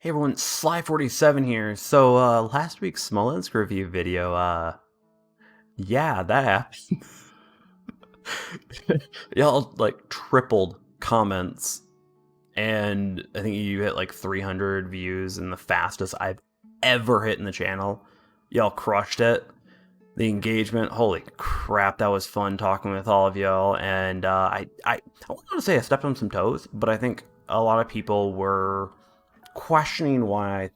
Hey everyone, Sly47 here. So last week's Smolensk review video, yeah, that happened. Y'all like tripled comments, and I think you hit like 300 views in the fastest I've ever hit in the channel. Y'all crushed it. The engagement, holy crap, that was fun talking with all of y'all. And I want to say I stepped on some toes, but I think a lot of people were questioning why I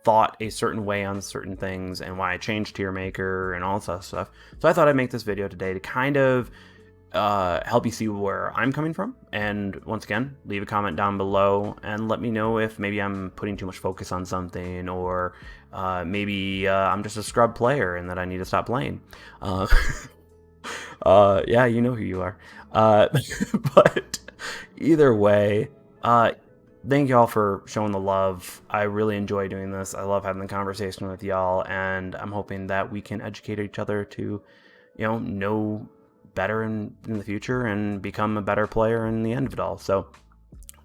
thought a certain way on certain things and why I changed Tiermaker and all that stuff. So I thought I'd make this video today to kind of help you see where I'm coming from. And once again, leave a comment down below and let me know if maybe I'm putting too much focus on something, or maybe I'm just a scrub player and that I need to stop playing. Yeah, you know who you are. But either way, thank y'all for showing the love. I really enjoy doing this. I love having the conversation with y'all, and I'm hoping that we can educate each other to, know better in the future and become a better player in the end of it all. So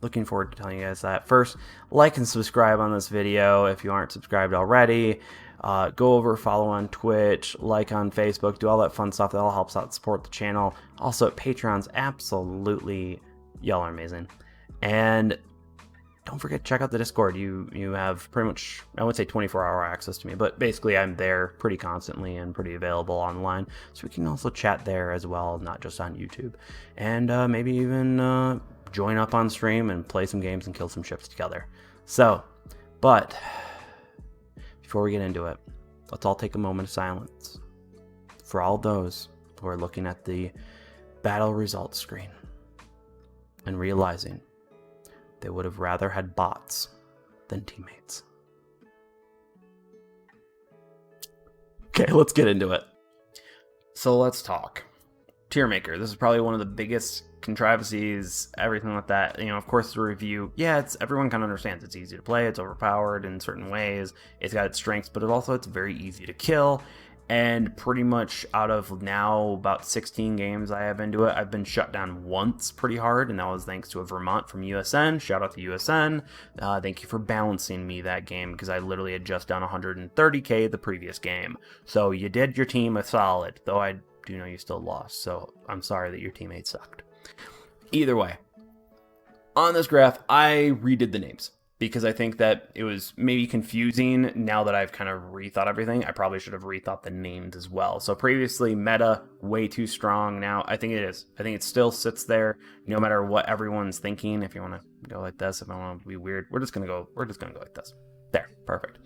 looking forward to telling you guys that. First, like and subscribe on this video if you aren't subscribed already. Go over, follow on Twitch, like on Facebook, do all that fun stuff. That all helps out support the channel. Also at Patreon's, absolutely, y'all are amazing. And don't forget to check out the Discord. You have pretty much, I would say 24-hour access to me, but basically I'm there pretty constantly and pretty available online. So we can also chat there as well, not just on YouTube. And maybe even join up on stream and play some games and kill some ships together. So, but before we get into it, let's all take a moment of silence for all those who are looking at the battle results screen and realizing they would have rather had bots than teammates. Okay, let's get into it. So let's talk. Tiermaker. This is probably one of the biggest controversies, everything like that. Of course, the review, yeah, everyone kind of understands it's easy to play, it's overpowered in certain ways, it's got its strengths, but it's very easy to kill. And pretty much out of now about 16 games I have into it, I've been shut down once pretty hard, and that was thanks to a Vermont from USN. Shout out to USN. Thank you for balancing me that game, because I literally had just done 130k the previous game. So you did your team a solid, though I do know you still lost, so I'm sorry that your teammates sucked. Either way, on this graph, I redid the names, because I think that it was maybe confusing. Now that I've kind of rethought everything, I probably should have rethought the names as well. So previously, meta, way too strong. Now, I think it is. I think it still sits there, no matter what everyone's thinking. If you want to go like this, if I want to be weird, we're just gonna go like this. There, perfect.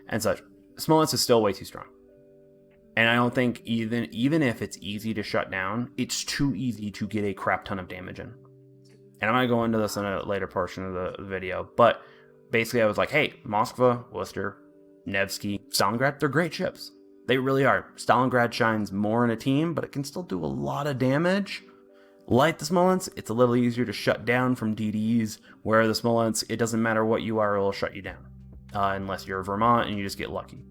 And such. Smolensk is still way too strong. And I don't think even if it's easy to shut down, it's too easy to get a crap ton of damage in. And I'm gonna go into this in a later portion of the video, but basically, I was like, hey, Moskva, Worcester, Nevsky, Stalingrad, they're great ships. They really are. Stalingrad shines more in a team, but it can still do a lot of damage. Like the Smolensk, it's a little easier to shut down from DDs, where the Smolensk, it doesn't matter what you are, it will shut you down. Unless you're Vermont and you just get lucky.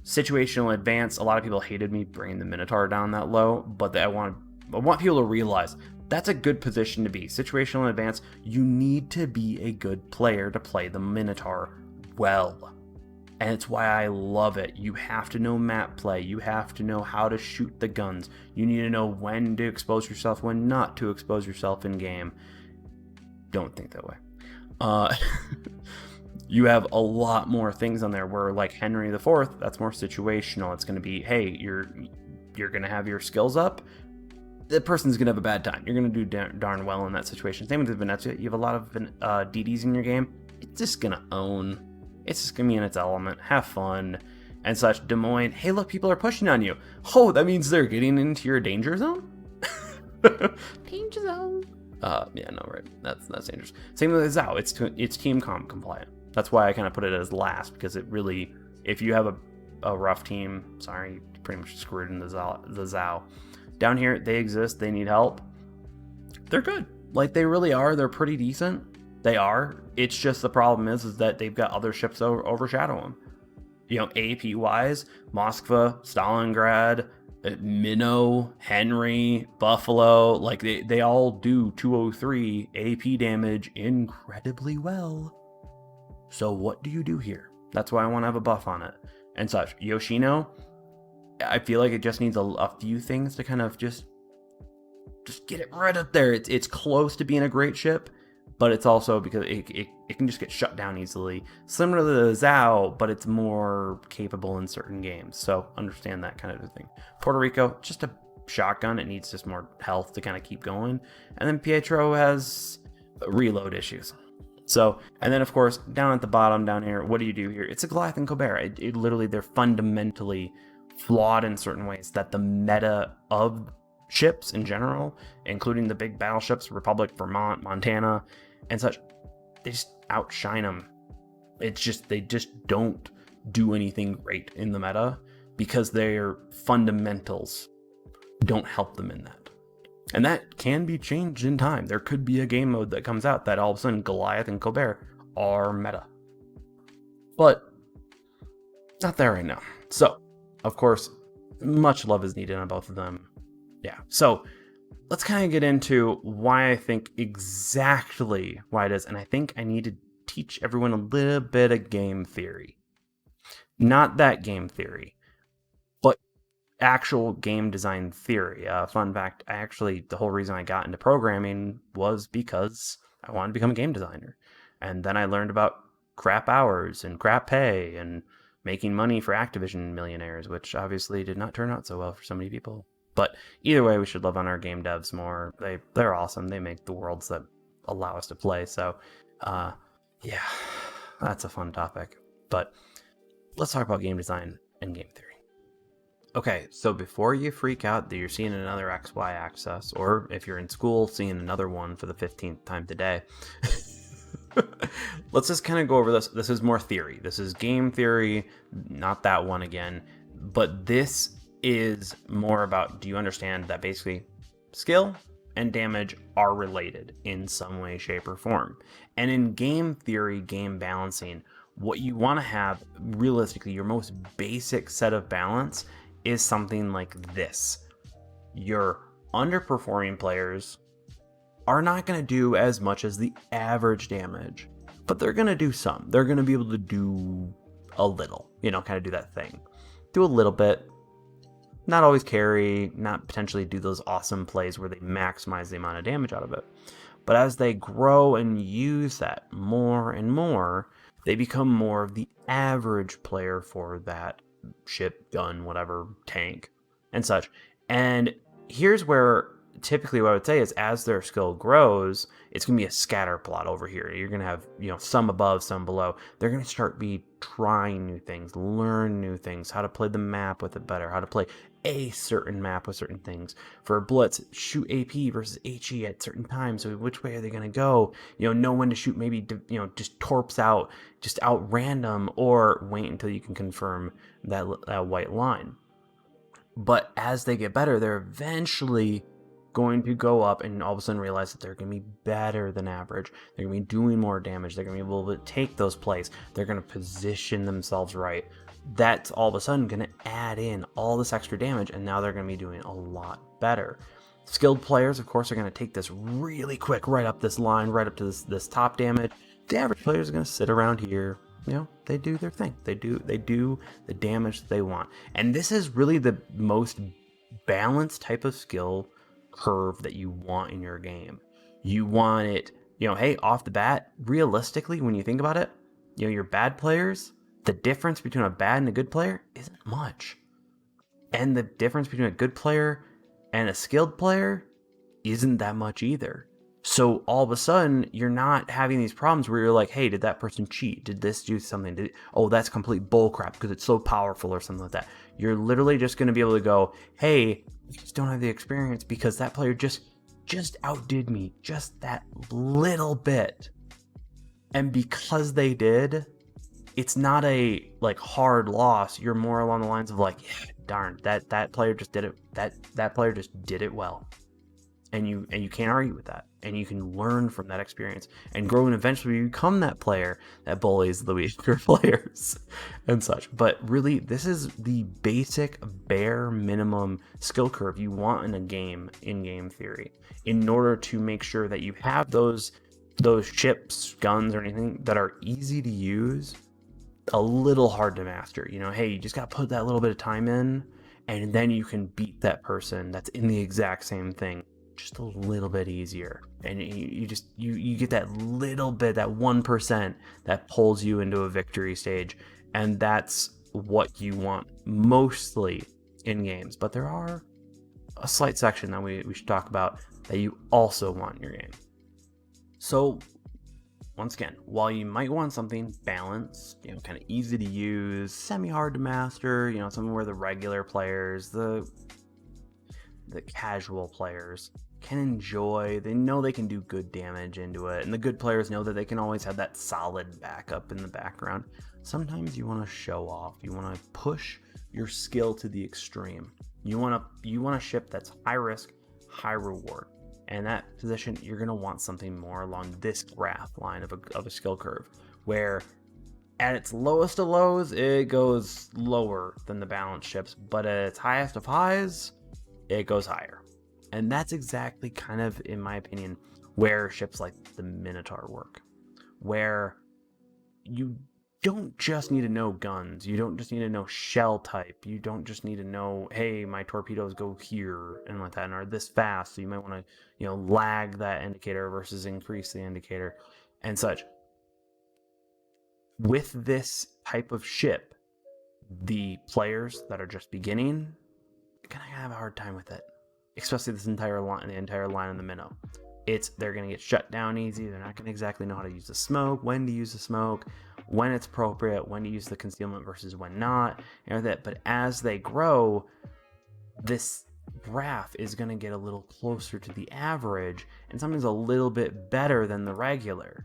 Situational advance, a lot of people hated me bringing the Minotaur down that low, but I want people to realize that's a good position to be. Situational advance, you need to be a good player to play the Minotaur well. And it's why I love it. You have to know map play. You have to know how to shoot the guns. You need to know when to expose yourself, when not to expose yourself in game. Don't think that way. You have a lot more things on there where, like Henry IV, that's more situational. It's going to be, hey, you're going to have your skills up. The person's going to have a bad time. You're going to do darn well in that situation. Same with Venetia. You have a lot of DDs in your game. It's just going to own. It's just going to be in its element. Have fun and such. Des Moines, hey, look, people are pushing on you. Oh, that means they're getting into your danger zone? Danger zone. Yeah, no, right. That's dangerous. Same with Zao. It's team comp compliant. That's why I kind of put it as last, because it really, if you have a rough team, sorry, you pretty much screwed in the Zao. Down here, they exist, they need help. They're good. Like, they really are. They're pretty decent. They are. It's just the problem is that they've got other ships overshadow them. AP-wise, Moskva, Stalingrad, Minnow, Henry, Buffalo, like they all do 203 AP damage incredibly well. So what do you do here? That's why I want to have a buff on it and such. Yoshino, I feel like it just needs a few things to kind of just get it right up there. It's close to being a great ship, but it's also because it can just get shut down easily. Similar to the Zhao, but it's more capable in certain games. So understand that kind of a thing. Puerto Rico, just a shotgun. It needs just more health to kind of keep going. And then Pietro has reload issues. So, and then of course, down at the bottom down here, what do you do here? It's a Goliath and Colbert. It literally, they're fundamentally flawed in certain ways that the meta of ships in general, including the big battleships, Republic, Vermont, Montana, and such, they just outshine them. It's just, they just don't do anything great in the meta because their fundamentals don't help them in that. And that can be changed in time. There could be a game mode that comes out that all of a sudden Goliath and Colbert are meta. But not there right now. So, of course, much love is needed on both of them. Yeah, so let's kind of get into why I think exactly why it is. And I think I need to teach everyone a little bit of game theory. Not that game theory, but actual game design theory. Fun fact, the whole reason I got into programming was because I wanted to become a game designer. And then I learned about crap hours and crap pay and making money for Activision millionaires, which obviously did not turn out so well for so many people. But either way, we should love on our game devs more. They're awesome. They make the worlds that allow us to play. So, yeah, that's a fun topic. But let's talk about game design and game theory. Okay, so before you freak out that you're seeing another XY axis, or if you're in school, seeing another one for the 15th time today, let's just kind of go over this. This is more theory. This is game theory, not that one again. But this is more about, do you understand that basically skill and damage are related in some way, shape, or form? And in game theory, game balancing, what you want to have, realistically, your most basic set of balance is something like this. Your underperforming players are not going to do as much as the average damage, but they're going to do some. They're going to be able to do a little, kind of do that thing. Do a little bit. Not always carry, not potentially do those awesome plays where they maximize the amount of damage out of it. But as they grow and use that more and more, they become more of the average player for that ship, gun, whatever, tank, and such. And here's where typically what I would say is, as their skill grows, it's going to be a scatter plot over here. You're going to have, some above, some below. They're going to start trying new things, learn new things, how to play the map with it better, how to play a certain map with certain things. For a blitz, shoot AP versus HE at certain times. So which way are they going to go? Know when to shoot, maybe, just torps out, just out random, or wait until you can confirm that white line. But as they get better, they're eventually going to go up and all of a sudden realize that they're going to be better than average. They're going to be doing more damage. They're going to be able to take those plays. They're going to position themselves right. That's all of a sudden going to add in all this extra damage, and now they're going to be doing a lot better. Skilled players, of course, are going to take this really quick, right up this line, right up to this top damage. The average players are going to sit around here. They do their thing. They do the damage that they want. And this is really the most balanced type of skill curve that you want in your game. You want it, hey, off the bat, realistically, when you think about it, your bad players, the difference between a bad and a good player isn't much. And the difference between a good player and a skilled player isn't that much either. So all of a sudden, you're not having these problems where you're like, hey, did that person cheat? Did this do something? That's complete bullcrap because it's so powerful or something like that. You're literally just going to be able to go, hey, I just don't have the experience because that player just outdid me just that little bit. And because they did, it's not a hard loss. You're more along the lines of yeah, darn, that player just did it. That player just did it well. And you can't argue with that. And you can learn from that experience and grow and eventually become that player that bullies the weaker players and such. But really, this is the basic bare minimum skill curve you want in a game, in game theory, in order to make sure that you have those those ships, guns, or anything that are easy to use, a little hard to master. Hey, you just got to put that little bit of time in, and then you can beat that person that's in the exact same thing just a little bit easier. And you get that little bit, that 1% that pulls you into a victory stage. And that's what you want mostly in games. But there are a slight section that we should talk about that you also want in your game. So once again, while you might want something balanced, kind of easy to use, semi-hard to master, something where the regular players, the casual players can enjoy, they know they can do good damage into it, and the good players know that they can always have that solid backup in the background. Sometimes you want to show off, you want to push your skill to the extreme. You want a ship that's high risk, high reward. And that position, you're going to want something more along this graph line of a skill curve, where at its lowest of lows, it goes lower than the balanced ships, but at its highest of highs, it goes higher. And that's exactly kind of, in my opinion, where ships like the Minotaur work, where you don't just need to know guns, you don't just need to know shell type, you don't just need to know, hey, my torpedoes go here and like that, and are this fast, so you might want to lag that indicator versus increase the indicator and such. With this type of ship, the players that are just beginning are gonna have a hard time with it, especially the entire line in the minnow. They're gonna get shut down easy. They're not gonna exactly know how to use the smoke, when to use the smoke, when it's appropriate, when to use the concealment versus when not, and that. But as they grow, this graph is gonna get a little closer to the average, and sometimes a little bit better than the regular,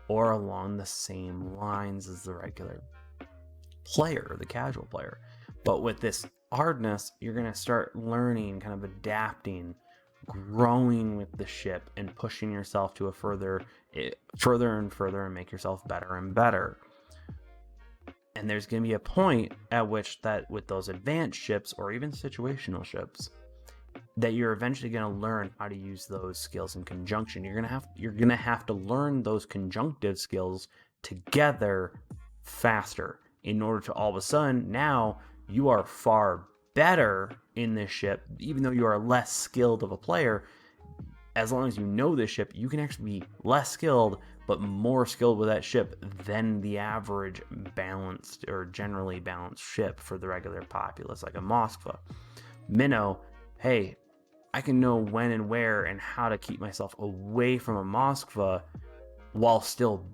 or along the same lines as the regular player, the casual player. But with this hardness, you're gonna start learning, kind of adapting, growing with the ship, and pushing yourself to a further and further, and make yourself better and better. And there's going to be a point at which that with those advanced ships, or even situational ships, that you're eventually going to learn how to use those skills in conjunction. You're going to have to learn those conjunctive skills together faster in order to all of a sudden, now you are far better in this ship, even though you are less skilled of a player. As long as you know this ship, you can actually be less skilled but more skilled with that ship than the average balanced or generally balanced ship for the regular populace, like a Moskva. Minnow, hey, I can know when and where and how to keep myself away from a Moskva while still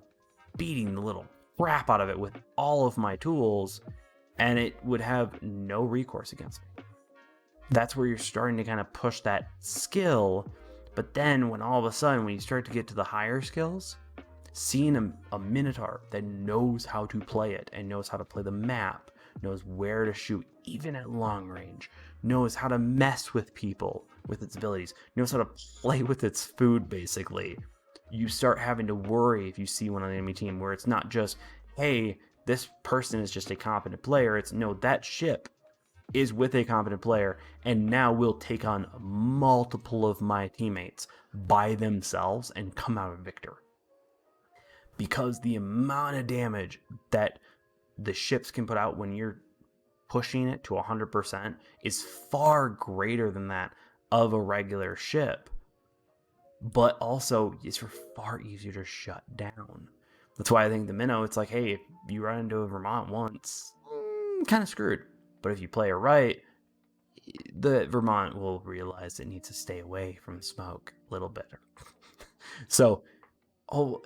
beating the little crap out of it with all of my tools, and it would have no recourse against me. That's where you're starting to kind of push that skill. But then when all of a sudden, when you start to get to the higher skills, seeing a Minotaur that knows how to play it and knows how to play the map, knows where to shoot even at long range, knows how to mess with people with its abilities, knows how to play with its food, basically, you start having to worry if you see one on the enemy team, where it's not just, hey, this person is just a competent player. It's, no, that ship is with a competent player, and now will take on multiple of my teammates by themselves and come out a victor. Because the amount of damage that the ships can put out when you're pushing it to 100% is far greater than that of a regular ship. But also, it's far easier to shut down. That's why I think the Minnow, it's like, hey, if you run into a Vermont once, kind of screwed. But if you play it right, the Vermont will realize it needs to stay away from smoke a little better. So,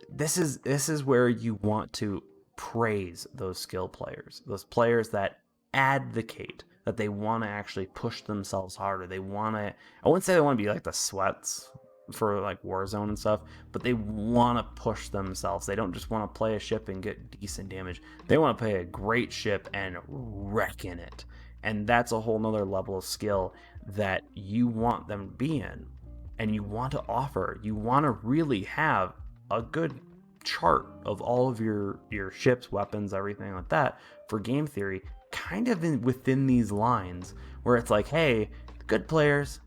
this is where you want to praise those skill players, those players that advocate that they want to actually push themselves harder. They want to, I wouldn't say they want to be like the Sweats for like Warzone and stuff, but they want to push themselves. They don't just want to play a ship and get decent damage. They want to play a great ship and wreck in it. And that's a whole nother level of skill that you want them to be in, and you want to offer. You want to really have a good chart of all of your ships, weapons, everything like that for game theory, kind of within these lines where it's like, hey, the good players,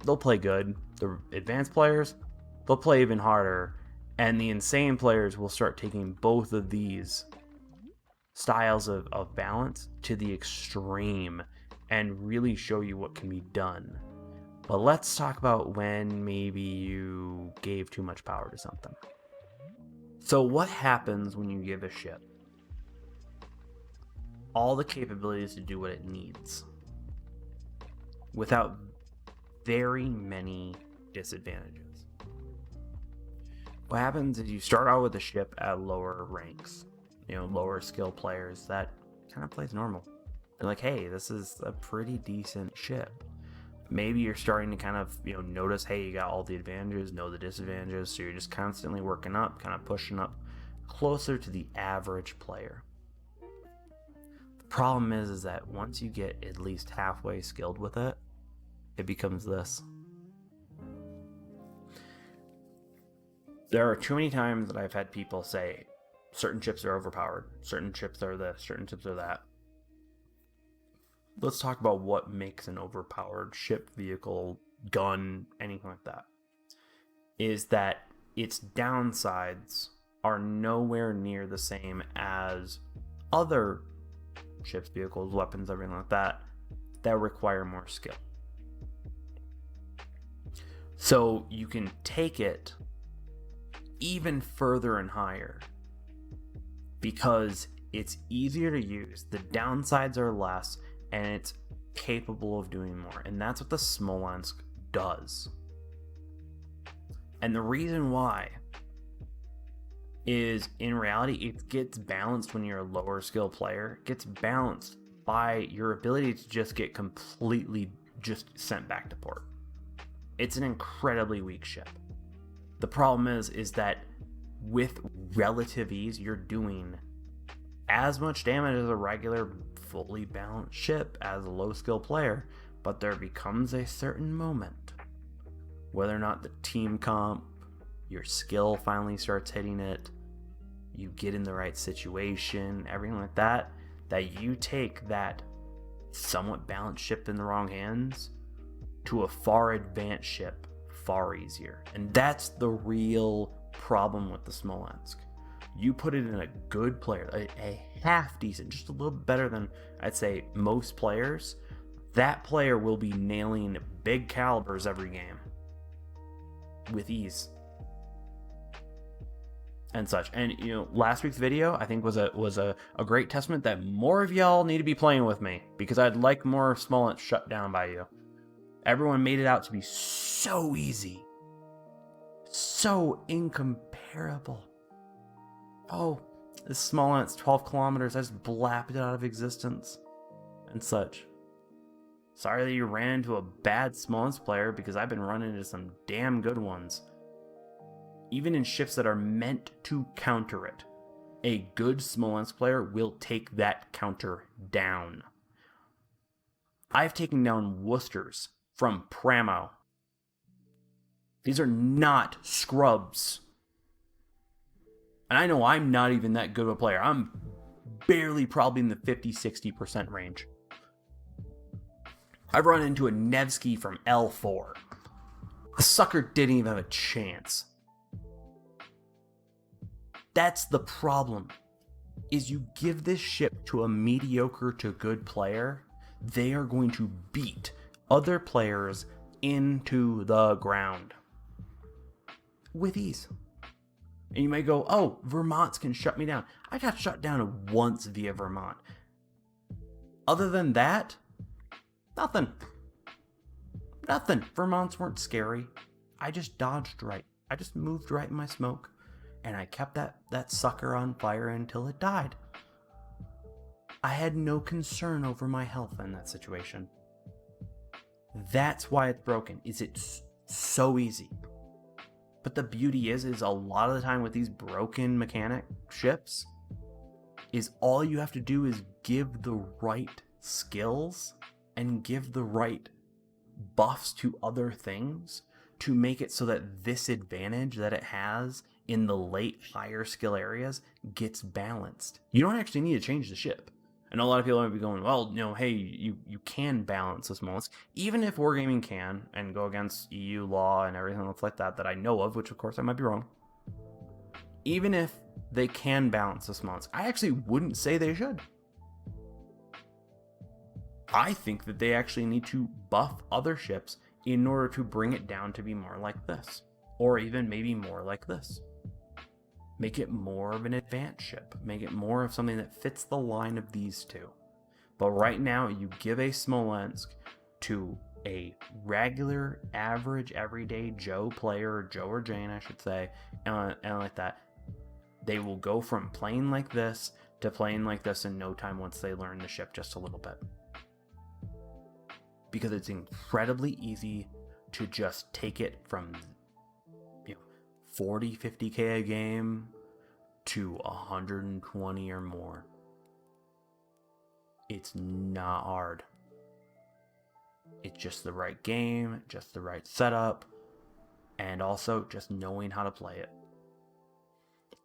they'll play good. The advanced players, they'll play even harder. And the insane players will start taking both of these styles of balance to the extreme and really show you what can be done. But let's talk about when maybe you gave too much power to something. So what happens when you give a ship all the capabilities to do what it needs without very many disadvantages? What happens is you start out with a ship at lower ranks, lower skill players that kind of plays normal. They're like, hey, this is a pretty decent ship. Maybe you're starting to kind of, notice, hey, you got all the advantages, know the disadvantages, so you're just constantly working up, kind of pushing up closer to the average player. The problem is that once you get at least halfway skilled with it, it becomes this. There are too many times that I've had people say, certain ships are overpowered, certain ships are this, certain ships are that. Let's talk about what makes an overpowered ship, vehicle, gun, anything like that. Is that its downsides are nowhere near the same as other ships, vehicles, weapons, everything like that require more skill. So you can take it even further and higher because it's easier to use, the downsides are less, and it's capable of doing more. And that's what the Smolensk does. And the reason why is, in reality, it gets balanced when you're a lower skill player. It gets balanced by your ability to just get completely just sent back to port. It's an incredibly weak ship. The problem is that with relative ease, you're doing as much damage as a regular fully balanced ship as a low skill player, but there becomes a certain moment, whether or not the team comp, your skill finally starts hitting it, you get in the right situation, everything like that, that you take that somewhat balanced ship in the wrong hands to a far advanced ship far easier. And that's the real problem with the Smolensk. You put it in a good player, a half decent, just a little better than I'd say most players, that player will be nailing big calibers every game with ease and such. And last week's video I think was a great testament that more of y'all need to be playing with me, because I'd like more Smolensk shut down by you. Everyone made it out to be so easy, so incomparable. Oh, this Smolensk, 12 kilometers, I just blapped it out of existence and such. Sorry that you ran into a bad Smolensk player, because I've been running into some damn good ones. Even in ships that are meant to counter it, a good Smolensk player will take that counter down. I've taken down Worcesters from Pramo. These are not scrubs. And I know I'm not even that good of a player. I'm barely probably in the 50-60% range. I've run into a Nevsky from L4. The sucker didn't even have a chance. That's the problem. Is you give this ship to a mediocre to good player, they are going to beat other players into the ground with ease. And you may go, oh, Vermonts can shut me down. I got shut down once via Vermont. Other than that, nothing. Vermonts weren't scary. I just dodged right. I just moved right in my smoke. And I kept that sucker on fire until it died. I had no concern over my health in that situation. That's why it's broken. It's so easy. But the beauty is a lot of the time with these broken mechanic ships, is all you have to do is give the right skills and give the right buffs to other things to make it so that this advantage that it has in the late higher skill areas gets balanced. You don't actually need to change the ship. I know a lot of people might be going, well, hey, you can balance the Smolensk. Even if Wargaming can, and go against EU law and everything else like that I know of, which of course I might be wrong. even if they can balance the Smolensk, I actually wouldn't say they should. I think that they actually need to buff other ships in order to bring it down to be more like this, or even maybe more like this. Make it more of an advanced ship. Make it more of something that fits the line of these two. But right now, you give a Smolensk to a regular, average, everyday Joe player, Joe or Jane, I should say, and like that. They will go from playing like this to playing like this in no time once they learn the ship just a little bit. Because it's incredibly easy to just take it from 40, 50k a game to 120 or more. It's not hard. It's just the right game, just the right setup, and also just knowing how to play it.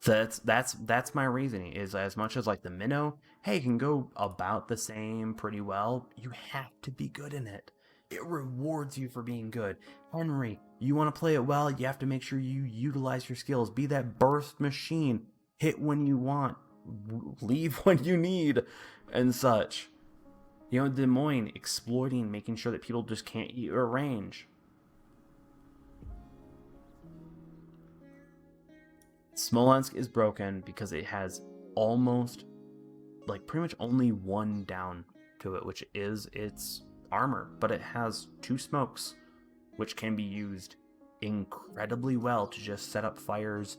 So that's my reasoning, is as much as like the minnow, hey, you can go about the same pretty well, you have to be good in it. It rewards you for being good. Henry, you want to play it well, you have to make sure you utilize your skills. Be that burst machine. Hit when you want, leave when you need, and such. Des Moines, exploiting, making sure that people just can't eat your range. Smolensk is broken because it has almost, pretty much only one down to it, which is its armor. But it has 2 smokes, which can be used incredibly well to just set up fires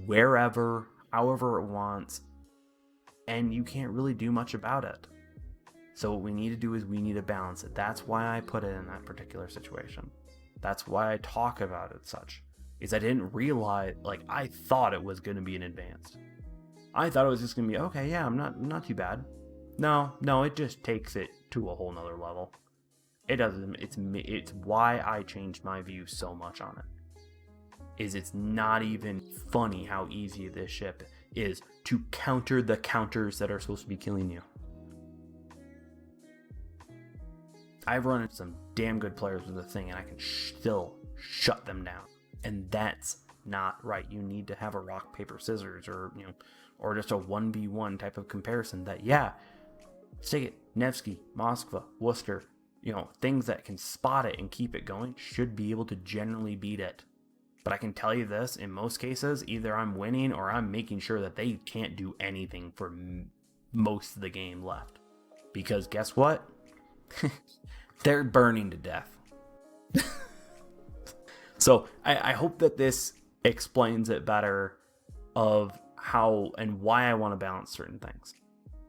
wherever, however it wants. And you can't really do much about it. So what we need to do is we need to balance it. That's why I put it in that particular situation. That's why I talk about it such. Is I didn't realize, I thought it was going to be an advanced. I thought it was just going to be, okay, yeah, I'm not too bad. No, it just takes it to a whole nother level. It doesn't, it's why I changed my view so much on it. Is it's not even funny how easy this ship is to counter the counters that are supposed to be killing you. I've run into some damn good players with the thing, and I can still shut them down. And that's not right. You need to have a rock, paper, scissors, or just a 1v1 type of comparison that, yeah, take it, Nevsky, Moskva, Worcester, things that can spot it and keep it going should be able to generally beat it. But I can tell you this, in most cases, either I'm winning or I'm making sure that they can't do anything for most of the game left. Because guess what? They're burning to death. So I hope that this explains it better of how and why I want to balance certain things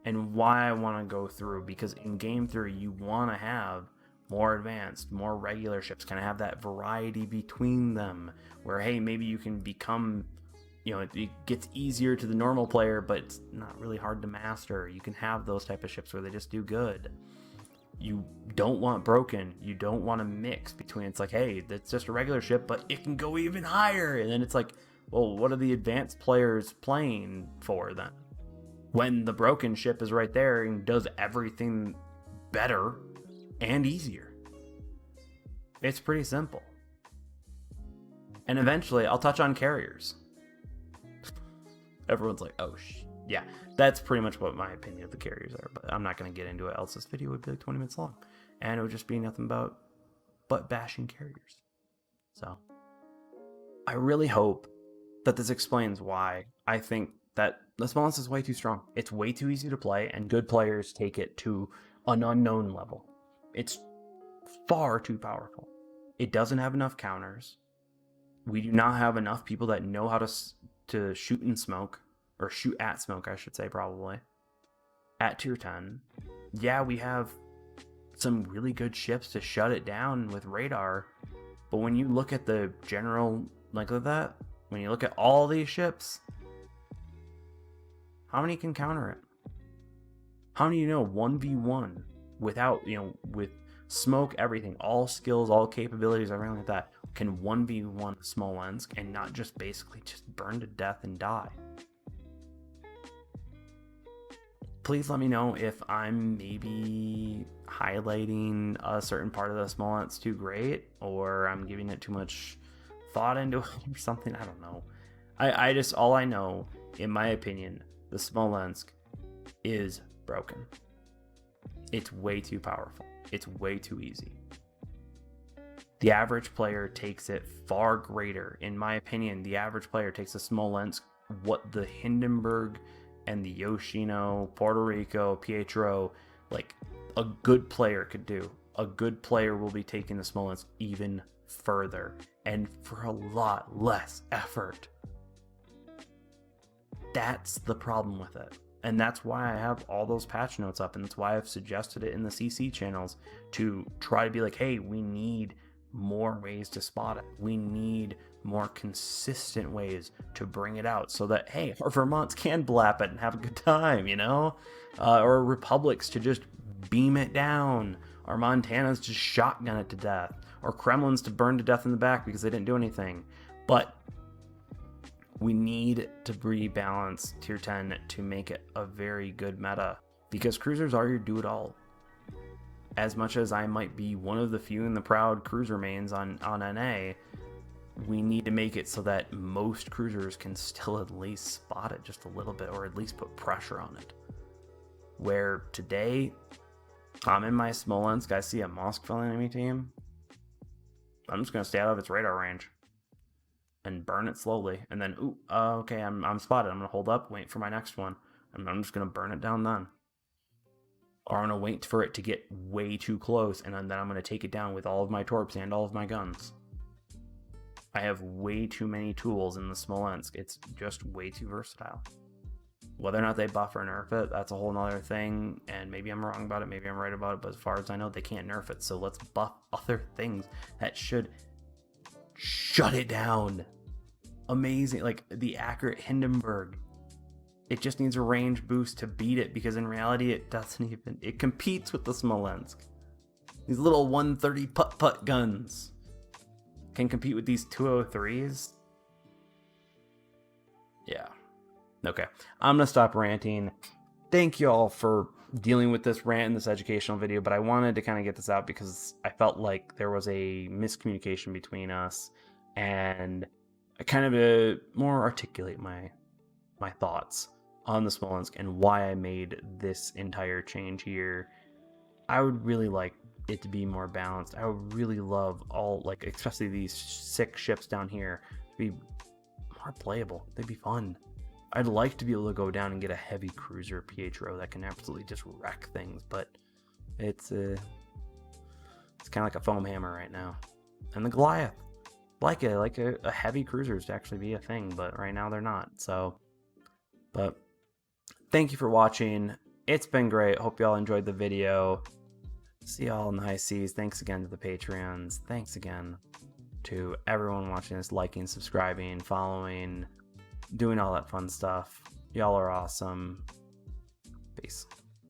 and why I want to go through, because in game 3 you want to have more advanced, more regular ships, kind of have that variety between them where, hey, maybe you can become, it gets easier to the normal player, but it's not really hard to master. You can have those type of ships where they just do good. You don't want broken. You don't want to mix between, it's like, hey, that's just a regular ship, but it can go even higher. And then it's like, well, what are the advanced players playing for then? When the broken ship is right there and does everything better and easier. It's pretty simple. And eventually, I'll touch on carriers. Everyone's like, oh, yeah, that's pretty much what my opinion of the carriers are, but I'm not going to get into it, else this video would be like 20 minutes long, and it would just be nothing but bashing carriers. So, I really hope that this explains why I think that the Smolensk is way too strong. It's way too easy to play, and good players take it to an unknown level. It's far too powerful. It doesn't have enough counters. We do not have enough people that know how to shoot in smoke. Or shoot at smoke, I should say, probably. At tier 10. Yeah, we have some really good ships to shut it down with radar. But when you look at the general, like that, when you look at all these ships, how many can counter it? How many 1v1 without, with smoke, everything, all skills, all capabilities, everything like that, can 1v1 Smolensk and not just basically just burn to death and die? Please let me know if I'm maybe highlighting a certain part of the Smolensk too great, or I'm giving it too much thought into it or something. I don't know. I just, all I know, in my opinion, the Smolensk is broken. It's way too powerful. It's way too easy. The average player takes it far greater. In my opinion, the average player takes the Smolensk, what the Hindenburg and the Yoshino, Puerto Rico, Pietro, like a good player could do. A good player will be taking the Smolensk even further and for a lot less effort. That's the problem with it. And that's why I have all those patch notes up, and that's why I've suggested it in the CC channels to try to be like, hey, we need more ways to spot it. We need more consistent ways to bring it out so that, hey, our Vermonts can blap it and have a good time, you know? Or Republics to just beam it down, or Montanas to shotgun it to death, or Kremlins to burn to death in the back because they didn't do anything. But we need to rebalance Tier 10 to make it a very good meta, because cruisers are your do-it-all. As much as I might be one of the few in the proud cruiser mains on NA, we need to make it so that most cruisers can still at least spot it just a little bit, or at least put pressure on it. Where today, I'm in my Smolensk, I see a Moskva enemy team, I'm just going to stay out of its radar range and burn it slowly, and then, okay, I'm spotted. I'm going to hold up, wait for my next one, and I'm just going to burn it down then. Or I'm going to wait for it to get way too close, and then I'm going to take it down with all of my torps and all of my guns. I have way too many tools in the Smolensk. It's just way too versatile. Whether or not they buff or nerf it, that's a whole nother thing, and maybe I'm wrong about it, maybe I'm right about it, but as far as I know, they can't nerf it, so let's buff other things that should shut it down. Amazing, like the accurate Hindenburg. It just needs a range boost to beat it, because in reality it doesn't even, it competes with the Smolensk. These little 130 putt-putt guns can compete with these 203s. Yeah. Okay, I'm gonna stop ranting. Thank you all for dealing with this rant in this educational video, but I wanted to kind of get this out because I felt like there was a miscommunication between us, and I kind of more articulate my thoughts on the Smolensk and why I made this entire change here. I would really like it to be more balanced. I would really love all, like, especially these 6 ships down here, to be more playable. They'd be fun. I'd like to be able to go down and get a heavy cruiser Pietro that can absolutely just wreck things, but it's kind of like a foam hammer right now. And the Goliath, like a heavy cruisers to actually be a thing, but right now they're not. So, but thank you for watching. It's been great. Hope y'all enjoyed the video. See y'all in the high seas. Thanks again to the Patreons. Thanks again to everyone watching this, liking, subscribing, following, doing all that fun stuff. Y'all are awesome. Peace.